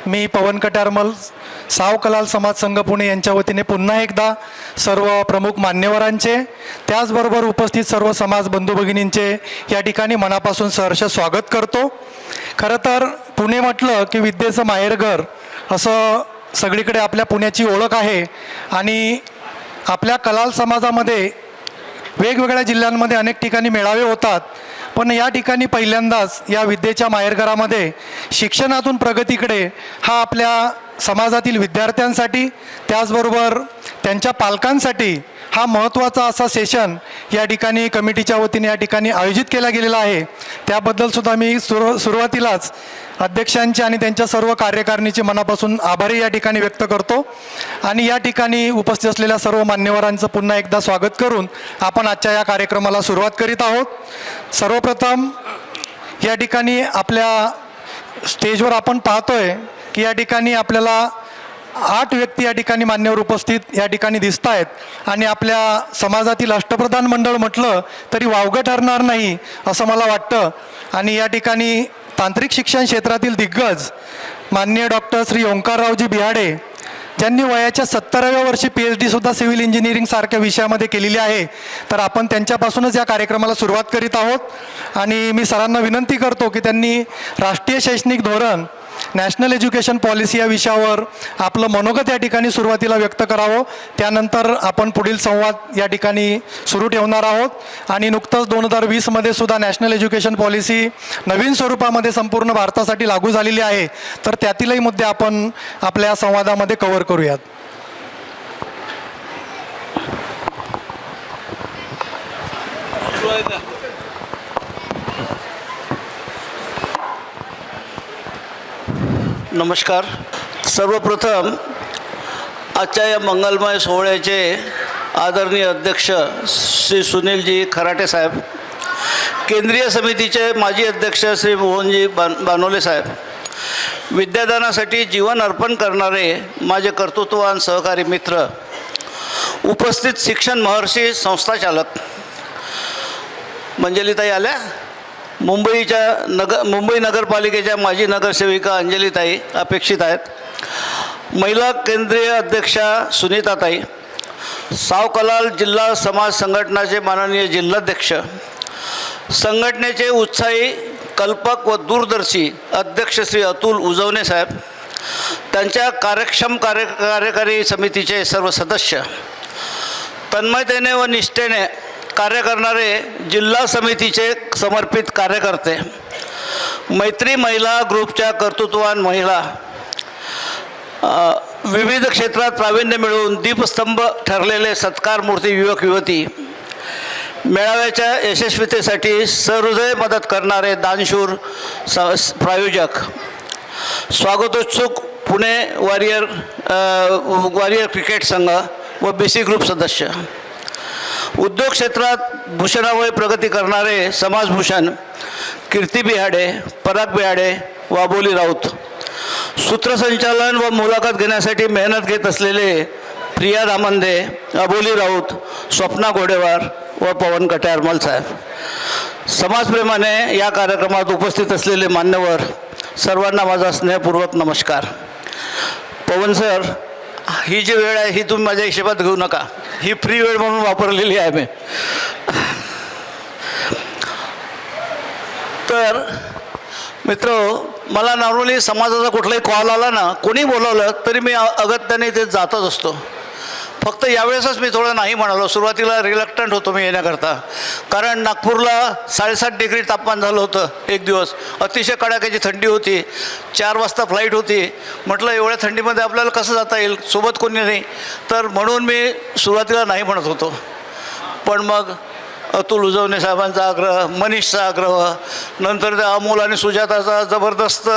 मी पवन कट्यारमल साव कलाल समाज संघ पुणे यांच्या वतीने पुन्हा एकदा सर्व प्रमुख मान्यवरांचे त्याचबरोबर उपस्थित सर्व समाज बंधू भगिनींचे या ठिकाणी मनापासून सहर्ष स्वागत करतो। खरं तर पुणे म्हटलं की विद्येचं माहेरघर असं सगळीकडे आपल्या पुण्याची ओळख आहे आणि आपल्या कलाल समाजामध्ये वेगवेगळ्या जिल्ह्यांमध्ये अनेक ठिकाणी मेळावे होतात, पण या ठिकाणी पहिल्यांदाच या विद्येच्या माहेरघरामध्ये शिक्षणातून प्रगतीकडे हा आपल्या समाजातील विद्यार्थ्यांसाठी त्याचबरोबर त्यांच्या पालकांसाठी हा महत्त्वाचा असा सेशन या ठिकाणी कमिटीच्या वतीने या ठिकाणी आयोजित केला गेलेला आहे। त्याबद्दलसुद्धा मी सुरुवातीलाच अध्यक्षांचे आणि त्यांच्या सर्व कार्यकारिणीचे मनापासून आभारी या ठिकाणी व्यक्त करतो आणि या ठिकाणी उपस्थित असलेल्या सर्व मान्यवरांचं पुन्हा एकदा स्वागत करून आपण आजच्या या कार्यक्रमाला सुरुवात करीत आहोत। सर्वप्रथम या ठिकाणी आपल्या स्टेजवर आपण पाहतोय की या ठिकाणी आपल्याला 8 व्यक्ती या ठिकाणी मान्यवर उपस्थित या ठिकाणी दिसत आहेत आणि आपल्या समाजातील अष्टप्रधान मंडळ म्हटलं तरी वावगं ठरणार नाही असं मला वाटतं। आणि या ठिकाणी तांत्रिक शिक्षण क्षेत्रातील दिग्गज माननीय डॉक्टर श्री ओंकाररावजी बिहाडे ज्यांनी वयाच्या 70व्या वर्षी PhD सिव्हिल इंजिनिअरिंग सारख्या विषयामध्ये केलेली आहे, तर आपण त्यांच्यापासूनच या कार्यक्रमाला सुरुवात करीत आहोत। आणि मी सरांना विनंती करतो की त्यांनी राष्ट्रीय शैक्षणिक धोरण नॅशनल एज्युकेशन पॉलिसी या विषयावर आपलं मनोगत या ठिकाणी सुरुवातीला व्यक्त करावं, त्यानंतर आपण पुढील संवाद या ठिकाणी सुरू ठेवणार आहोत। आणि नुकतंच 2020मध्ये सुद्धा नॅशनल एज्युकेशन पॉलिसी नवीन स्वरूपामध्ये संपूर्ण भारतासाठी लागू झालेली आहे, तर त्यातीलही मुद्दे आपण आपल्या संवादामध्ये कव्हर करूयात। नमस्कार। सर्वप्रथम आजच्या या मंगलमय सोहळ्याचे आदरणीय अध्यक्ष श्री सुनीलजी खराटे साहेब, केंद्रीय समितीचे माजी अध्यक्ष श्री मोहनजी बानोले साहेब, विद्यादानासाठी जीवन अर्पण करणारे माझे कर्तृत्ववान सहकारी मित्र, उपस्थित शिक्षण महर्षी संस्थाचालक, मंजलीताई आल्या, मुंबई नगरपालिकेच्या माजी नगरसेविका अंजलीताई अपेक्षित आहेत, महिला केंद्रीय अध्यक्षा सुनीताताई, साव कलाल जिल्हा समाज संघटनाचे माननीय जिल्हाध्यक्ष, संघटनेचे उत्साही कल्पक व दूरदर्शी अध्यक्ष श्री अतुल उजवणे साहेब, त्यांच्या कार्यक्षम कार्यकारी समितीचे सर्व सदस्य, तन्मयतेने व निष्ठेने कार्य करणारे जिल्हा समितीचे समर्पित कार्यकर्ते, मैत्री महिला ग्रुपच्या कर्तृत्ववान महिला, विविध क्षेत्रात प्रावीण्य मिळवून दीपस्तंभ ठरलेले सत्कारमूर्ती युवक युवती, मेळाव्याच्या यशस्वीतेसाठी सहृदय मदत करणारे दानशूर प्रायोजक, स्वागतोत्सुक पुणे वॉरियर क्रिकेट संघ व BC ग्रुप सदस्य, उद्योग क्षेत्रात भूषणामुळे प्रगती करणारे समाजभूषण कीर्ती बिहाडे, पराग बिहाडे व अबोली राऊत, सूत्रसंचालन व मुलाखत घेण्यासाठी मेहनत घेत असलेले प्रिया दामंदे, अबोली राऊत, स्वप्ना गोडेवार व पवन कट्यारमल साहेब, समाजप्रेमाने या कार्यक्रमात उपस्थित असलेले मान्यवर सर्वांना माझा स्नेहपूर्वक नमस्कार। पवन सर, ही जी वेळ आहे ही तुम्ही माझ्या हिशोबात घेऊ नका, ही फ्री वेळ म्हणून वापरलेली आहे मी। तर मित्र, मला नॉर्मली समाजाचा कुठलाही कॉल आला ना, कोणी बोलावलं तरी मी अगत्याने ते जातच असतो। फक्त यावेळेसच मी थोडं नाही म्हणालो, सुरुवातीला रिलक्टंट होतो मी येण्याकरता, कारण नागपूरला 7.5 डिग्री तापमान झालं होतं एक दिवस, अतिशय कडाक्याची थंडी होती, 4 वाजता फ्लाईट होती, म्हटलं एवढ्या थंडीमध्ये आपल्याला कसं जाता येईल, सोबत कोणी नाही, तर म्हणून मी सुरुवातीला नाही म्हणत होतो। पण मग अतुल उजवणे साहेबांचा आग्रह, मनीषचा आग्रह, नंतर त्या अमोल आणि सुजाताचा जबरदस्त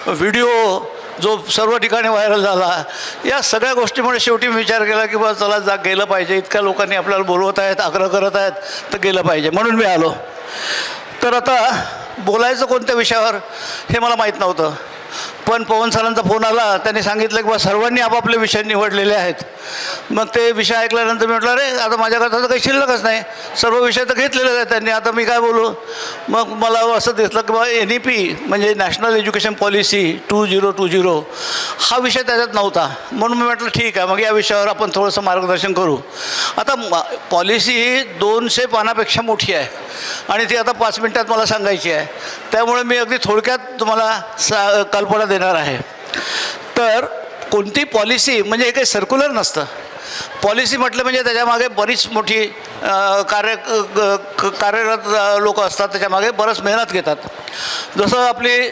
व्हिडिओ जो सर्व ठिकाणी व्हायरल झाला, या सगळ्या गोष्टीमुळे शेवटी मी विचार केला की बस चला गेलं पाहिजे, इतक्या लोकांनी आपल्याला बोलवत आहेत, आग्रह करत आहेत, तर गेलं पाहिजे, म्हणून मी आलो। तर आता बोलायचं कोणत्या विषयावर हे मला माहीत नव्हतं, पण पवन सरांचा फोन आला, त्यांनी सांगितलं की बा सर्वांनी आपापले विषय निवडलेले आहेत. मग ते विषय ऐकल्यानंतर मी म्हटलं अरे आता माझ्याकडे तर काही शिल्लकच नाही, सर्व विषय तर घेतलेलेच आहेत त्यांनी, आता मी काय बोलू. मग मला असं दिसलं की बा NEP म्हणजे नॅशनल एज्युकेशन पॉलिसी 2020 हा विषय त्याच्यात नव्हता. म्हणून मी म्हटलं ठीक आहे, मग या विषयावर आपण थोडंसं मार्गदर्शन करू. आता पॉलिसी ही 200 पानापेक्षा मोठी आहे आणि ती आता 5 मिनटात मला सांगायची आहे, त्यामुळे मी अगदी थोडक्यात तुम्हाला कल्पना देणार आहे. तर कोणती पॉलिसी म्हणजे हे काही सर्क्युलर नसतं. पॉलिसी म्हटलं म्हणजे त्याच्यामागे बरीच मोठी कार्यरत लोक असतात, त्याच्यामागे बरंच मेहनत घेतात. जसं आपली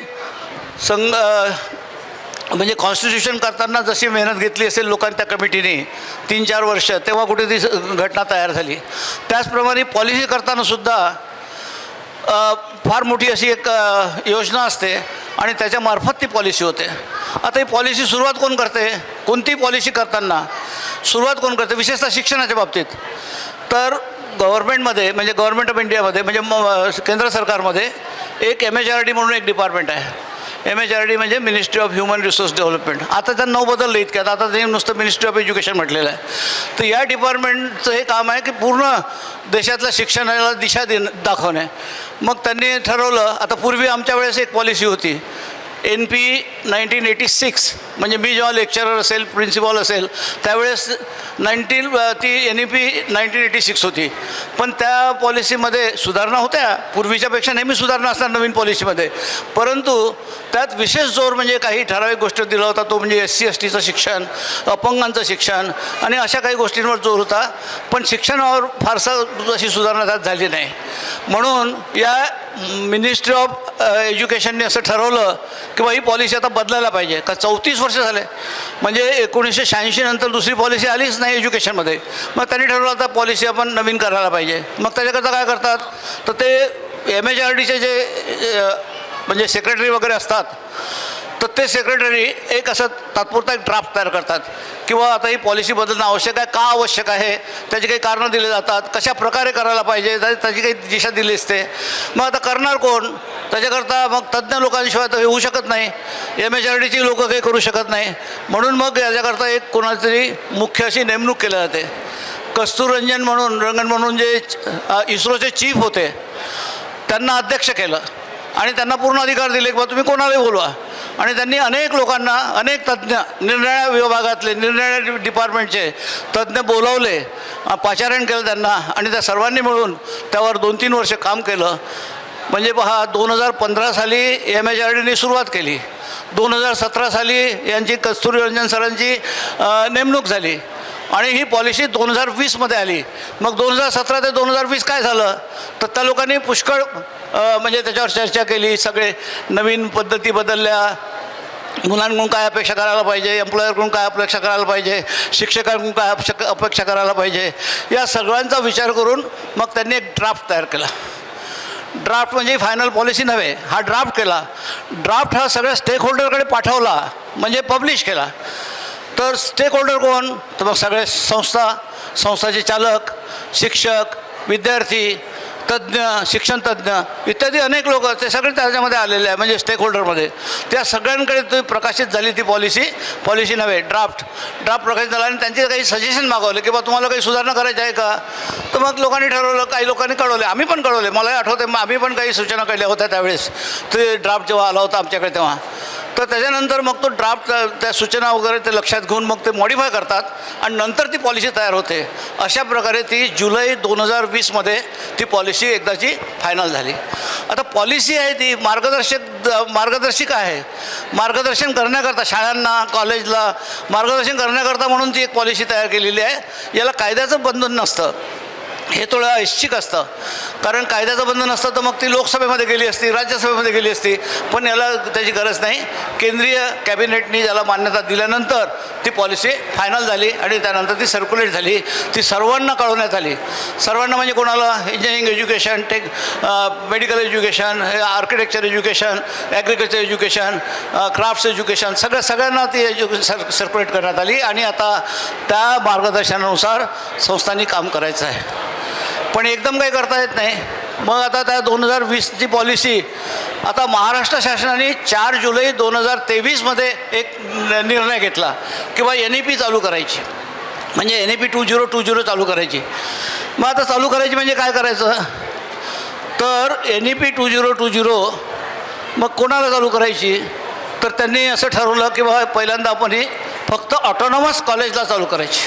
म्हणजे कॉन्स्टिट्यूशन करताना जशी मेहनत घेतली असेल लोकांनी त्या कमिटीने 3-4 वर्ष, तेव्हा कुठे ती घटना तयार झाली. त्याचप्रमाणे पॉलिसी करतानासुद्धा फार मोठी अशी एक योजना असते आणि त्याच्यामार्फत ती पॉलिसी होते. आता ही पॉलिसी सुरुवात कोण करते, कोणती पॉलिसी करताना सुरुवात कोण करते, विशेषतः शिक्षणाच्या बाबतीत. तर गव्हर्नमेंटमध्ये म्हणजे गव्हर्नमेंट ऑफ इंडियामध्ये म्हणजे केंद्र सरकारमध्ये एक MHRD म्हणून एक डिपार्टमेंट आहे. MHRD म्हणजे ministry of human resource development. आता त्यांचं नाव बदललं इतक्यात, आता ते नुसतं मिनिस्ट्री ऑफ एज्युकेशन म्हटलेलं आहे. तर या डिपार्टमेंटचं हे काम आहे की पूर्ण देशातल्या शिक्षणाला दिशा दाखवणे. मग त्यांनी ठरवलं, आता पूर्वी आमच्या वेळेस एक पॉलिसी होती NP 1986, म्हणजे मी जेव्हा लेक्चरर असेल, प्रिन्सिपॉल असेल त्यावेळेस ती NEP 1986 होती. पण त्या पॉलिसीमध्ये सुधारणा होत्या, पूर्वीच्यापेक्षा नेहमी सुधारणा असणार नवीन पॉलिसीमध्ये, परंतु त्यात विशेष जोर म्हणजे काही ठराविक गोष्ट दिला होता, तो म्हणजे SC STचं शिक्षण, अपंगांचं शिक्षण आणि अशा काही गोष्टींवर जोर होता. पण शिक्षणावर फारसा अशी सुधारणा त्यात झाली नाही. म्हणून या मिनिस्ट्री ऑफ एज्युकेशनने असं ठरवलं की बा ही पॉलिसी आता बदलायला पाहिजे. का 34 वर्ष झाले, म्हणजे 1986 नंतर दुसरी पॉलिसी आलीच नाही एज्युकेशनमध्ये. मग त्यांनी ठरवलं आता पॉलिसी आपण नवीन करायला पाहिजे. मग त्याच्याकरता काय करतात, तर ते MHRDचे जे म्हणजे सेक्रेटरी वगैरे असतात, तर ते सेक्रेटरी एक असं तात्पुरता एक ड्राफ्ट तयार करतात किंवा आता ही पॉलिसी बदलणं आवश्यक आहे, का आवश्यक आहे, त्याची काही कारणं दिली जातात, कशा प्रकारे करायला पाहिजे, त्याची काही दिशा दिली असते. मग आता करणार कोण, त्याच्याकरता मग तज्ज्ञ लोकांशिवाय तर होऊ शकत नाही, MHRDची लोकं काही करू शकत नाही. म्हणून मग याच्याकरता एक कोणातरी मुख्य अशी नेमणूक केली जाते. कस्तुररंजन म्हणून जे इस्रोचे चीफ होते त्यांना अध्यक्ष केलं आणि त्यांना पूर्ण अधिकार दिले की बा तुम्ही कोणालाही बोलवा. आणि त्यांनी अनेक लोकांना, अनेक तज्ज्ञ, निरनिराळ्या विभागातले, निरनिराळ्या डिपार्टमेंटचे तज्ज्ञ बोलावले, पाचारण केलं त्यांना आणि त्या सर्वांनी मिळून त्यावर 2-3 वर्ष काम केलं. म्हणजे पहा 2015 साली MHRDने सुरुवात केली, 2017 साली यांची कस्तुररंजन सरांची नेमणूक झाली आणि ही पॉलिसी 2020मध्ये आली. मग 2017 ते 2020 काय झालं, तर त्या लोकांनी पुष्कळ म्हणजे त्याच्यावर चर्चा केली, सगळे नवीन पद्धती बदलल्या, मुलांकडून काय अपेक्षा करायला पाहिजे, एम्प्लॉयरकडून काय अपेक्षा करायला पाहिजे, शिक्षकांकडून काय अपेक्षा करायला पाहिजे, या सगळ्यांचा विचार करून मग त्यांनी एक ड्राफ्ट तयार केला. ड्राफ्ट म्हणजे फायनल पॉलिसी नव्हे, हा ड्राफ्ट केला. ड्राफ्ट हा सगळ्या स्टेक होल्डरकडे पाठवला, म्हणजे पब्लिश केला. तर स्टेक होल्डर कोण, तर मग सगळे संस्थाचे चालक, शिक्षक, विद्यार्थी, तज्ज्ञ, शिक्षण तज्ज्ञ इत्यादी अनेक लोक, ते सगळे त्याच्यामध्ये आलेले आहे, म्हणजे स्टेक होल्डरमध्ये. त्या सगळ्यांकडे ती प्रकाशित झाली ती पॉलिसी नव्हे, ड्राफ्ट प्रकाशित झाला आणि त्यांचे काही सजेशन मागवले की बा तुम्हाला काही सुधारणा करायची आहे का. तर मग लोकांनी ठरवलं, काही लोकांनी कळवले, आम्ही पण कळवले, मलाही आठवते, मग आम्ही पण काही सूचना केल्या होत्या त्यावेळेस, ते ड्राफ्ट जेव्हा आला होता आमच्याकडे तेव्हा. तर त्याच्यानंतर मग तो ड्राफ्ट, त्या सूचना वगैरे ते लक्षात घेऊन मग ते मॉडिफाय करतात आणि नंतर ती पॉलिसी तयार होते. अशा प्रकारे ती जुलै 2020मध्ये ती पॉलिसी एकदाची फायनल झाली. आता पॉलिसी आहे ती मार्गदर्शिका आहे. मार्गदर्शन करण्याकरता शाळांना, कॉलेजला मार्गदर्शन करण्याकरता म्हणून ती एक पॉलिसी तयार केलेली आहे. याला कायद्याचं बंधन नसतं, हे थोडं ऐच्छिक असतं. कारण कायद्याचं बंधन असतं तर मग ती लोकसभेमध्ये गेली असती, राज्यसभेमध्ये गेली असती, पण याला त्याची गरज नाही. केंद्रीय कॅबिनेटनी याला मान्यता दिल्यानंतर ती पॉलिसी फायनल झाली आणि त्यानंतर ती सर्क्युलेट झाली. ती सर्वांना कळवण्यात आली. सर्वांना म्हणजे कोणाला, engineering education, medical education, architecture education, agriculture education, crafts education, सगळ्यांना ती सर्क्युलेट करण्यात आली आणि आता त्या मार्गदर्शनानुसार संस्थांनी काम करायचं आहे. पण एकदम काही करता येत नाही. मग आता त्या 2020ची पॉलिसी आता महाराष्ट्र शासनाने 4 जुलै 2023मध्ये एक निर्णय घेतला की बा NEP चालू करायची, म्हणजे NEP 2020 चालू करायची. मग आता चालू करायची म्हणजे काय करायचं, तर NEP 2020 मग कोणाला चालू करायची, तर त्यांनी असं ठरवलं की बा पहिल्यांदा आपण ही फक्त ऑटोनॉमस कॉलेजला चालू करायची,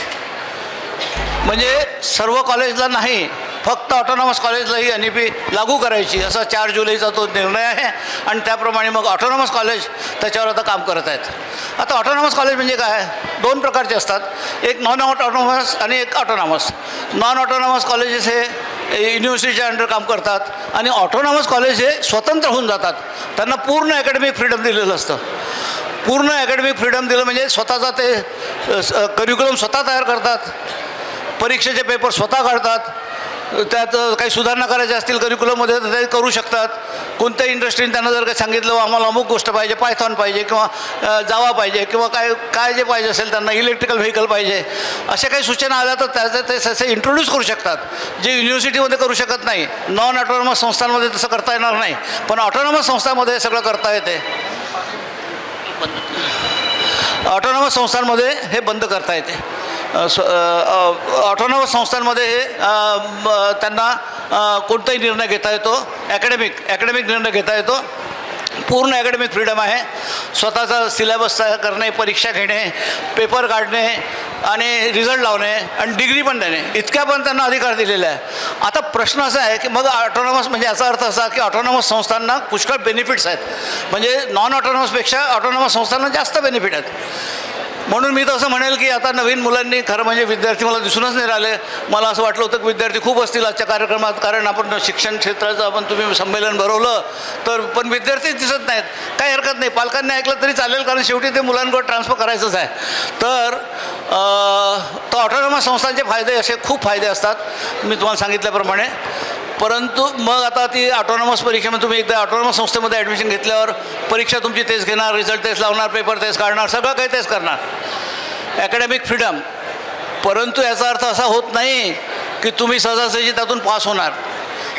म्हणजे सर्व कॉलेजला नाही, फक्त ऑटोनॉमस कॉलेजला ही NEP लागू करायची, असा 4 जुलैचा तो निर्णय आहे. आणि त्याप्रमाणे मग ऑटोनॉमस कॉलेज त्याच्यावर आता काम करत आहेत. आता ऑटोनॉमस कॉलेज म्हणजे काय, 2 प्रकारचे असतात, एक नॉन ऑटोनॉमस आणि एक ऑटोनॉमस. नॉन ऑटोनॉमस कॉलेजेस हे युनिव्हर्सिटीच्या अंडर काम करतात आणि ऑटोनॉमस कॉलेज हे स्वतंत्र होऊन जातात. त्यांना पूर्ण अकॅडमिक फ्रीडम दिलेलं असतं. पूर्ण अकॅडमिक फ्रीडम दिलं म्हणजे स्वतःचा ते करिक्युलम स्वतः तयार करतात, परीक्षेचे पेपर स्वतः काढतात, त्यात काही सुधारणा करायच्या असतील करिक्युलममध्ये तर ते करू शकतात. कोणत्याही इंडस्ट्रीने त्यांना जर काही सांगितलं आम्हाला अमुक गोष्ट पाहिजे, पायथॉन पाहिजे किंवा जावा पाहिजे किंवा काय जे पाहिजे असेल त्यांना, इलेक्ट्रिकल व्हेकल पाहिजे, अशा काही सूचना आल्या तर त्याचं ते तसे इंट्रोड्यूस करू शकतात, जे युनिव्हर्सिटीमध्ये करू शकत नाही. नॉन ऑटोनॉमस संस्थांमध्ये तसं करता येणार नाही, पण ऑटोनॉमस संस्थांमध्ये हे सगळं करता येते. ऑटोनॉमस संस्थांमध्ये हे बंद करता येते. ऑटोनॉमस संस्थांमध्ये हे त्यांना कोणताही निर्णय घेता येतो, ॲकॅडमिक निर्णय घेता येतो. पूर्ण ॲकॅडमिक फ्रीडम आहे. स्वतःचा सिलेबस तयार करणे, परीक्षा घेणे, पेपर काढणे आणि रिझल्ट लावणे आणि डिग्री पण देणे, इतक्या पण त्यांना अधिकार दिलेला आहे. आता प्रश्न असा आहे की मग ऑटोनॉमस म्हणजे याचा अर्थ असा की ऑटोनॉमस संस्थांना पुष्कळ बेनिफिट्स आहेत, म्हणजे नॉन ऑटोनॉमसपेक्षा ऑटोनॉमस संस्थांना जास्त बेनिफिट आहेत. म्हणून मी तर असं म्हणेल की आता नवीन मुलांनी, खरं म्हणजे विद्यार्थी मला दिसूनच नाही राहिले. मला असं वाटलं होतं की विद्यार्थी खूप असतील आजच्या कार्यक्रमात, कारण आपण शिक्षण क्षेत्राचं तुम्ही संमेलन भरवलं तर, पण विद्यार्थीच दिसत नाहीत. काही हरकत नाही, पालकांनी ऐकलं तरी चालेल, कारण शेवटी ते मुलांकडे ट्रान्सफर करायचंच आहे. तर ऑटोनॉमस संस्थांचे फायदे असे खूप फायदे असतात मी तुम्हाला सांगितल्याप्रमाणे. परंतु मग आता ती ऑटोनॉमस परीक्षेमध्ये तुम्ही एकदा ऑटोनॉमस संस्थेमध्ये ॲडमिशन घेतल्यावर परीक्षा तुमची तेच घेणार, रिझल्ट तेच लावणार, पेपर तेच काढणार, सगळं काही तेच करणार, ॲकॅडमिक फ्रीडम. परंतु याचा अर्थ असा होत नाही की तुम्ही सहजासहजी त्यातून पास होणार.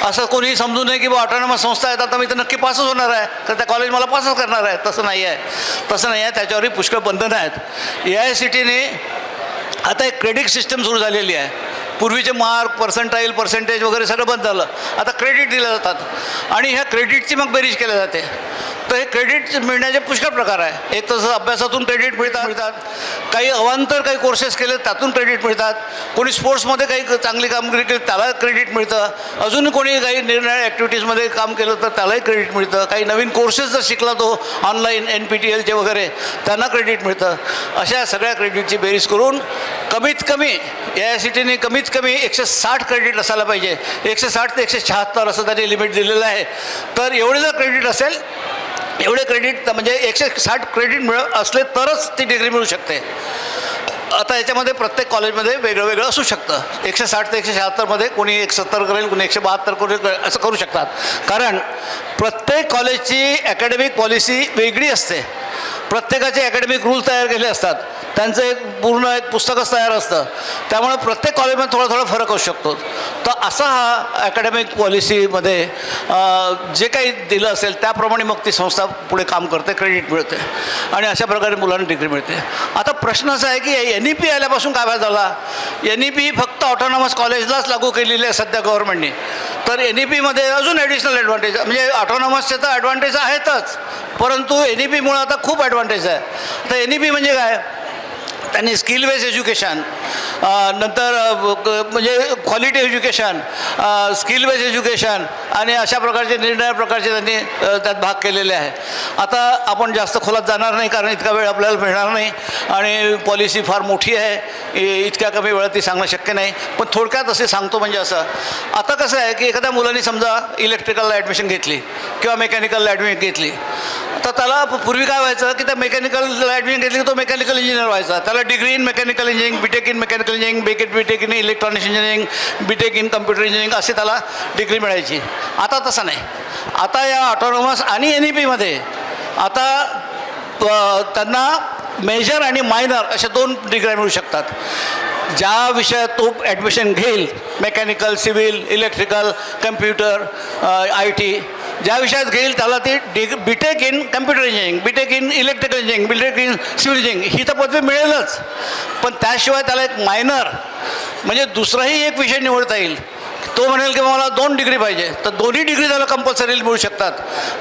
असं कोणीही समजू नये की बा ऑटोनॉमस संस्था आहेत आता मी तर नक्की पासच होणार आहे, तर त्या कॉलेज मला पासच करणार आहे. तसं नाही आहे. त्याच्यावरही पुष्कळ बंधनं आहेत. AICTEने आता एक क्रेडिट सिस्टम सुरू झालेली आहे. पूर्वीचे मार्क, पर्सेंटेज वगैरे सगळं बंद झालं. आता क्रेडिट दिले जातात आणि ह्या क्रेडिटची मग बेरीज केली जाते. तर हे क्रेडिट मिळण्याचे पुष्कळ प्रकार आहे. एक तसं अभ्यासातून क्रेडिट मिळतात, काही अवांतर काही कोर्सेस केले त्यातून क्रेडिट मिळतात, कोणी स्पोर्ट्समध्ये काही चांगली कामगिरी केली त्याला क्रेडिट मिळतं, अजून कोणी काही निरनिराळ्या ॲक्टिव्हिटीजमध्ये काम केलं तर त्यालाही क्रेडिट मिळतं, काही नवीन कोर्सेस जर शिकला तो ऑनलाईन NPTELचे वगैरे त्यांना क्रेडिट मिळतं. अशा सगळ्या क्रेडिटची बेरीज करून कमीत कमी AICTEने कमीत कमी 160 क्रेडिट असायला पाहिजे. 160 ते 176 असं त्यांनी लिमिट दिलेलं आहे. तर एवढे जर क्रेडिट असेल, एवढे क्रेडिट म्हणजे 160 क्रेडिट असले तरच ती डिग्री मिळू शकते. आता याच्यामध्ये प्रत्येक कॉलेजमध्ये वेगळं वेगळं असू शकतं. 160 ते 176मध्ये कोणी 170 करेल, कोणी 172 करेल, असं करू शकतात. कारण प्रत्येक कॉलेजची ॲकॅडमिक पॉलिसी वेगळी असते. प्रत्येकाचे ॲकॅडमिक रूल तयार केले असतात, त्यांचं एक पूर्ण एक पुस्तकच तयार असतं. त्यामुळे प्रत्येक कॉलेजमध्ये थोडा फरक असू शकतो. तर असा हा ॲकॅडमिक पॉलिसीमध्ये जे काही दिलं असेल त्याप्रमाणे मग ती संस्था पुढे काम करते, क्रेडिट मिळते आणि अशा प्रकारे मुलांना डिग्री मिळते. आता प्रश्न असा आहे की NEP आल्यापासून काय फायदा झाला. NEP फक्त ऑटोनॉमस कॉलेजलाच लागू केलेली आहे सध्या गव्हर्नमेंटने. तर NEPमध्ये अजून ॲडिशनल ॲडव्हान्टेज, म्हणजे ऑटोनॉमसचे तर ॲडव्हान्टेज आहेतच, परंतु NEPमुळे आता खूप ॲडव्हान्टेज आहे. तर NEP म्हणजे काय, त्यांनी स्किल बेस्ड एज्युकेशन, नंतर म्हणजे quality education, skill based education आणि अशा प्रकारचे निरनिराळ्या प्रकारचे त्यांनी त्यात भाग केलेले आहे. आता आपण जास्त खोलात जाणार नाही, कारण इतका वेळ आपल्याला मिळणार नाही आणि पॉलिसी फार मोठी आहे, इतक्या कमी वेळात ती सांगणं शक्य नाही. पण थोडक्यात असे सांगतो. म्हणजे असं आता कसं आहे की एखाद्या मुलांनी समजा इलेक्ट्रिकलला ॲडमिशन घेतली किंवा मेकॅनिकलला ॲडमिशन घेतली, तर त्याला पूर्वी काय व्हायचं की त्या मेकॅनिकलला ॲडमिशन घेतली की तो मेकॅनिकल इंजिनियर व्हायचा. त्याला degree in mechanical engineering, BTech in mechanical engineering, BTech in electronics engineering, BTech in computer engineering असे त्याला डिग्री मिळायची. आता तसं नाही. आता या ऑटोनॉमस आणि NEPमध्ये आता त्यांना मेजर आणि मायनर अशा 2 डिग्र्या मिळू शकतात. ज्या विषयात तो ॲडमिशन घेईल, mechanical, civil, electrical, computer, IT, ज्या विषयात घेईल त्याला ती BTech in computer engineering, BTech in electrical engineering, BTech in civil engineering ही तर पदवी मिळेलच. पण त्याशिवाय त्याला एक मायनर म्हणजे दुसराही एक विषय निवडता येईल. तो म्हणेल की मला 2 डिग्री पाहिजे, तर दोन्ही डिग्री त्याला कंपल्सरी मिळू शकतात.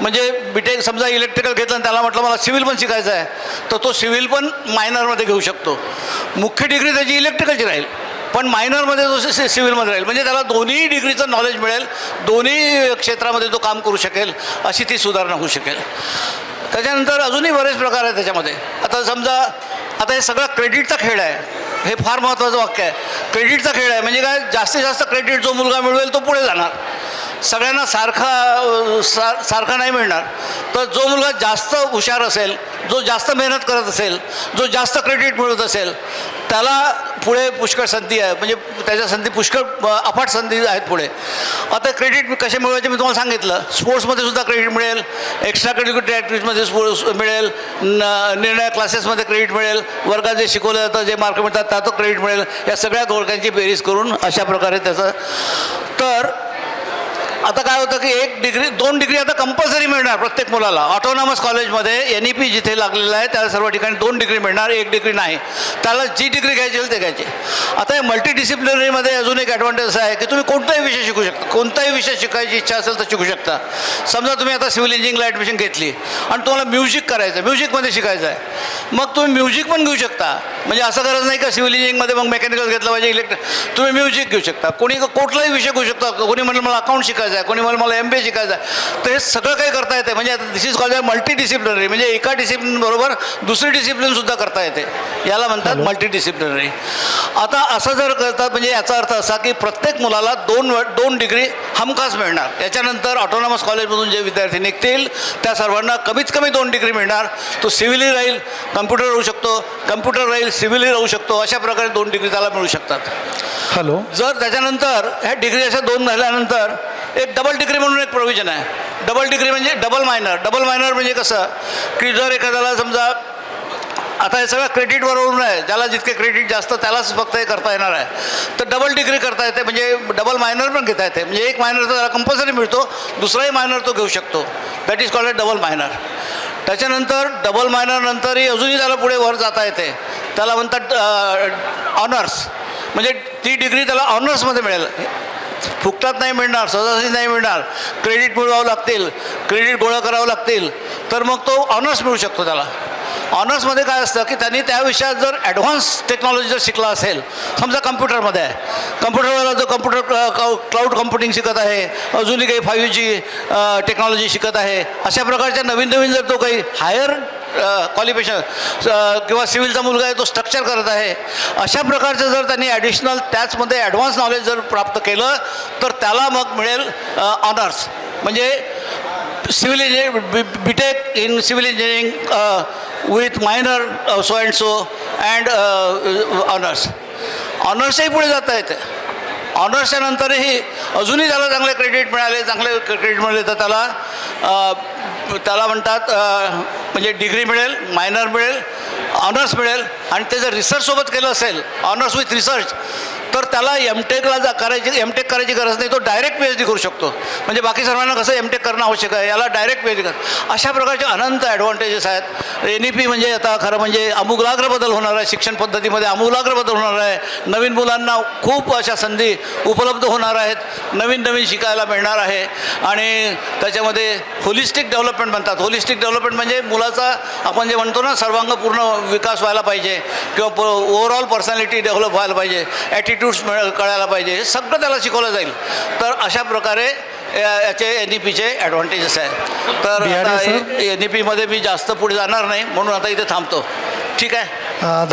म्हणजे BTech समजा इलेक्ट्रिकल घेतलं आणि त्याला म्हटलं मला सिव्हिल पण शिकायचं आहे, तर तो सिव्हिल पण मायनरमध्ये घेऊ शकतो. मुख्य डिग्री त्याची इलेक्ट्रिकलची राहील, पण मायनरमध्ये तो सिव्हिलमध्ये राहील. म्हणजे त्याला दोन्ही डिग्रीचं नॉलेज मिळेल, दोन्ही क्षेत्रामध्ये तो काम करू शकेल, अशी ती सुधारणा होऊ शकेल. त्याच्यानंतर अजूनही बरेच प्रकार आहेत त्याच्यामध्ये. आता समजा आता हे सगळं क्रेडिटचा खेळ आहे. हे फार महत्त्वाचं वाक्य आहे. क्रेडिटचा खेळ आहे म्हणजे काय, जास्तीत जास्त क्रेडिट जो मुलगा मिळवेल तो पुढे जाणार. सगळ्यांना सारखा नाही मिळणार. तर जो मुलगा जास्त हुशार असेल, जो जास्त मेहनत करत असेल, जो जास्त क्रेडिट मिळवत असेल, त्याला पुढे पुष्कळ संधी आहे. म्हणजे त्याच्या संधी पुष्कळ अफाट संधी आहेत पुढे. आता क्रेडिट कसे मिळवायचे मी तुम्हाला सांगितलं. स्पोर्ट्समध्ये सुद्धा क्रेडिट मिळेल, एक्स्ट्रा करिक्युलर ॲक्टिव्हिटीजमध्ये स्पोर्ट्स मिळेल, निर्णय क्लासेसमध्ये क्रेडिट मिळेल, वर्गात जे शिकवलं जातं, जे मार्क मिळतात त्याचं क्रेडिट मिळेल. या सगळ्या गोळक्यांची बेरीज करून अशा प्रकारे त्याचं. तर आता काय होतं की 2 डिग्री आता कंपल्सरी मिळणार प्रत्येक मुलाला. ऑटोनॉमस कॉलेजमध्ये NEP जिथे लागलेलं आहे त्या सर्व ठिकाणी 2 डिग्री मिळणार, 1 डिग्री नाही. त्याला जी डिग्री घ्यायची असेल ते घ्यायची. आता या मल्टीडिसिप्लिनरीमध्ये अजून एक ॲडव्हान्टेज आहे की तुम्ही कोणताही विषय शिकू शकता. कोणताही विषय शिकायची इच्छा असेल तर शिकू शकता. समजा तुम्ही आता सिव्हिल इंजिनिअरिंगला ॲडमिशन घेतली आणि तुम्हाला म्युझिक करायचं आहे, म्युझिकमध्ये शिकायचं आहे, मग तुम्ही म्युझिक पण घेऊ शकता. म्हणजे असं गरज नाही का सिव्हिल इंजिनिअरिंगमध्ये मग मेकॅनिकल घेतलं पाहिजे, तुम्ही म्युझिक घेऊ शकता. कोणी कुठलाही विषय घेऊ शकता. कोणी म्हणलं मला अकाउंट शिकायचं आहे, कोणी म्हणलं मला MBA शिकायचं आहे. तर हे सगळं काही करता येते. म्हणजे दिस इज कॉल्ड मल्टीडिसिप्लिनरी. म्हणजे एका डिसिप्लिनबरोबर दुसरी डिसिप्लिनसुद्धा करता येते. याला म्हणतात मल्टीडिसिप्लिनरी. आता असं जर करतात म्हणजे याचा अर्थ असा की प्रत्येक मुलाला 2 डिग्री हमखास मिळणार. याच्यानंतर ऑटोनॉमस कॉलेजमधून जे विद्यार्थी निघतील त्या सर्वांना कमीत कमी 2 डिग्री मिळणार. तो सिव्हिलही राहील, कम्प्युटर राहू शकतो, कम्प्युटर राहील, सिव्हिलही राहू शकतो. अशा प्रकारे 2 डिग्री त्याला मिळू शकतात. हॅलो. जर त्याच्यानंतर ह्या डिग्री अशा 2 झाल्यानंतर एक डबल डिग्री म्हणून एक प्रोव्हिजन आहे. डबल डिग्री म्हणजे डबल मायनर. डबल मायनर म्हणजे कसं की जर एखाद्याला समजा आता हे सगळं क्रेडिटवरून आहे, ज्याला जितके क्रेडिट जास्त त्यालाच फक्त हे करता येणार आहे, तर डबल डिग्री करता येते. म्हणजे डबल मायनर पण घेता येते. म्हणजे एक मायनर तर त्याला कंपल्सरी मिळतो, दुसराही मायनर तो घेऊ शकतो. That is called double minor. त्याच्यानंतर डबल मायनर नंतरही अजूनही त्याला पुढे वर जाता येते. त्याला म्हणतात ऑनर्स. म्हणजे ती डिग्री त्याला ऑनर्समध्ये मिळेल. फुकटात नाही मिळणार, सहजासहजी नाही मिळणार. क्रेडिट मिळवावं लागतील, क्रेडिट गोळा करावं लागतील, तर मग तो ऑनर्स मिळू शकतो त्याला. ऑनर्समध्ये काय असतं की त्यांनी त्या विषयात जर ॲडव्हान्स टेक्नॉलॉजी जर शिकला असेल, समजा कम्प्युटरमध्ये आहे, कम्प्युटरवाला जो क्लाउड कम्प्युटिंग शिकत आहे, अजूनही काही 5G टेक्नॉलॉजी शिकत आहे, अशा प्रकारच्या नवीन जर तो काही हायर क्वालिफिकेशन किंवा सिव्हिलचा मुलगा आहे तो स्ट्रक्चर करत आहे, अशा प्रकारचं जर त्यांनी ॲडिशनल त्याचमध्ये ॲडव्हान्स नॉलेज जर प्राप्त केलं तर त्याला मग मिळेल ऑनर्स. म्हणजे civil engineering, BTech in civil engineering with minor so and so and honours. ऑनर्सही पुढे जाता येते. ऑनर्सच्या नंतरही अजूनही त्याला चांगले क्रेडिट मिळाले तर त्याला म्हणतात म्हणजे डिग्री मिळेल, मायनर मिळेल, ऑनर्स मिळेल. आणि ते जर रिसर्चसोबत केलं असेल, ऑनर्स विथ रिसर्च, तर त्याला एमटेक करायची गरज नाही. तो डायरेक्ट PhD करू शकतो. म्हणजे बाकी सर्वांना कसं MTech करणं आवश्यक आहे, याला डायरेक्ट PhD कर. अशा प्रकारचे अनंत ॲडव्हान्टेजेस आहेत. NEP म्हणजे आता खरं म्हणजे आमूलाग्र बदल होणार आहे. शिक्षण पद्धतीमध्ये आमूलाग्र बदल होणार आहे. नवीन मुलांना खूप अशा संधी उपलब्ध होणार आहेत. नवीन शिकायला मिळणार आहे. आणि त्याच्यामध्ये होलिस्टिक डेव्हलपमेंट म्हणतात. होलिस्टिक डेव्हलपमेंट म्हणजे मुलाचा आपण जे म्हणतो ना सर्वांगपूर्ण विकास व्हायला पाहिजे किंवा ओव्हरऑल पर्सनॅलिटी डेव्हलप व्हायला पाहिजे, ॲटिट्यूड्स कळायला पाहिजे, हे सगळं त्याला शिकवलं जाईल. तर अशा प्रकारे याचे NEPचे ॲडव्हान्टेजेस आहेत. तर आता NEPमध्ये मी जास्त पुढे जाणार नाही म्हणून आता इथे थांबतो. ठीक आहे.